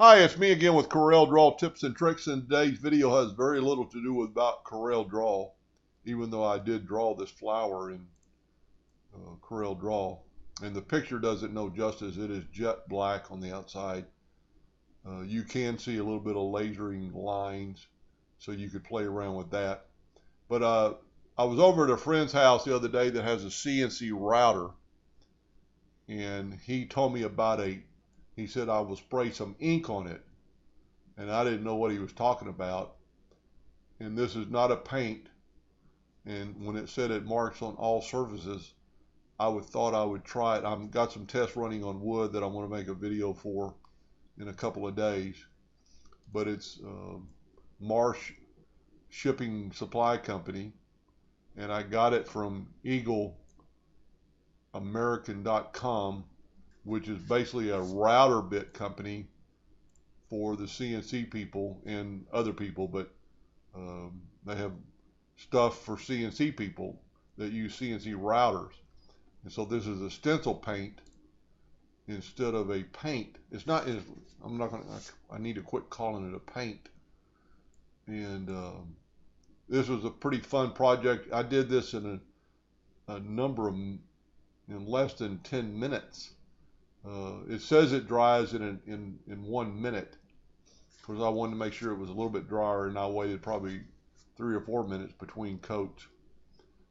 Hi, it's me again with Corel Draw Tips and Tricks, and today's video has very little to do with about Corel Draw, even though I did draw this flower in Corel Draw. And the picture doesn't know justice. It is jet black on the outside. You can see a little bit of lasering lines, so you could play around with that. But I was over at a friend's house the other day that has a CNC router, and he told me about he said I will spray some ink on it, and I didn't know what he was talking about. And this is not a paint, and when it said it marks on all surfaces, thought I would try it. I've got some tests running on wood that I want to make a video for in a couple of days, but it's Marsh Shipping Supply Company, and I got it from EagleAmerican.com, which is basically a router bit company for the CNC people and other people, but they have stuff for CNC people that use CNC routers. And so this is a stencil paint instead of a paint. It's not, I'm not going to, I need to quit calling it a paint. And this was a pretty fun project. I did this in in less than 10 minutes. It says it dries in 1 minute, because I wanted to make sure it was a little bit drier, and I waited probably 3 or 4 minutes between coats.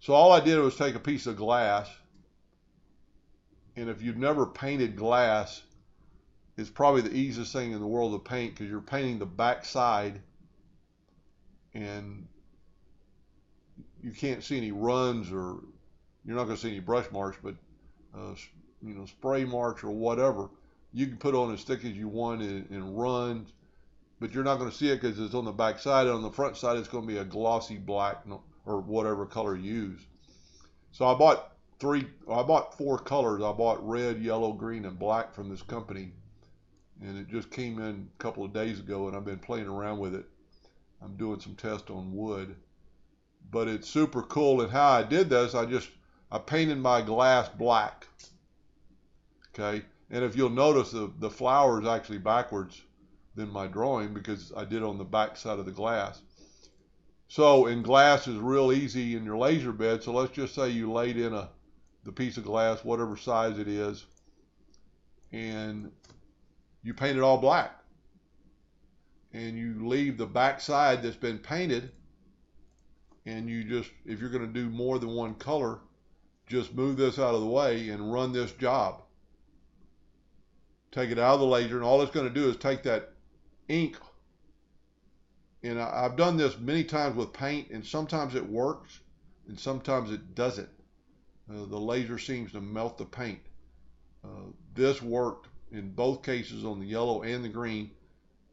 So all I did was take a piece of glass, and if you've never painted glass, it's probably the easiest thing in the world to paint, because you're painting the back side, and you can't see any runs, or you're not going to see any brush marks, but spray marks or whatever. You can put on as thick as you want and run, but you're not going to see it because it's on the back side. And on the front side, it's going to be a glossy black or whatever color you use. So I bought 4 colors. I bought red, yellow, green, and black from this company, and it just came in a couple of days ago, and I've been playing around with it. I'm doing some tests on wood, but it's super cool. And how I did this, I painted my glass black. Okay, and if you'll notice, the flower is actually backwards than my drawing, because I did it on the back side of the glass. So, and glass is real easy in your laser bed. So let's just say you laid in the piece of glass, whatever size it is, and you paint it all black, and you leave the back side that's been painted, and you just, if you're going to do more than one color, just move this out of the way and run this job. Take it out of the laser, and all it's going to do is take that ink. And I've done this many times with paint, and sometimes it works and sometimes it doesn't. The laser seems to melt the paint. This worked in both cases on the yellow and the green.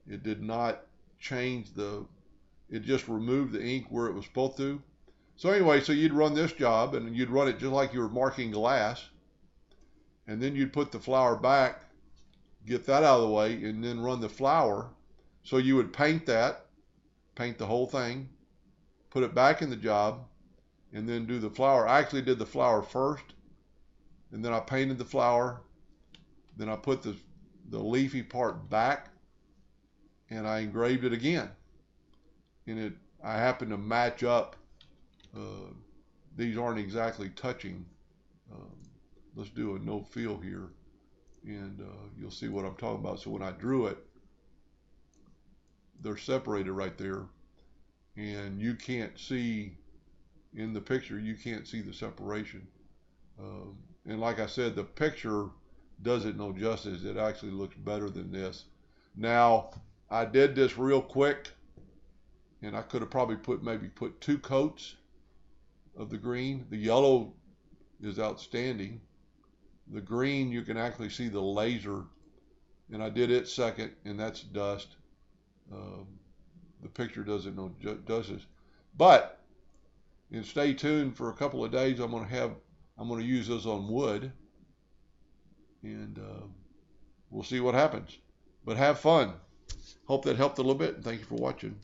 It did not change it just removed the ink where it was supposed to. So anyway, so you'd run this job, and you'd run it just like you were marking glass, and then you'd put the flower back, get that out of the way, and then run the flower. So you would paint the whole thing, put it back in the job, and then do the flower. I actually did the flower first, and then I painted the flower, then I put the leafy part back, and I engraved it again. And I happened to match up. These aren't exactly touching. Let's do a no fill here, and you'll see what I'm talking about. So when I drew it, they're separated right there, and you can't see in the picture, you can't see the separation. And like I said, the picture doesn't know justice. It actually looks better than this. Now, I did this real quick, and I could have probably put 2 coats of the green. The yellow is outstanding. The green, you can actually see the laser, and I did it second, and that's dust. The picture doesn't know justice, but and stay tuned for a couple of days. I'm going to use this on wood, and we'll see what happens. But have fun. Hope that helped a little bit, and thank you for watching.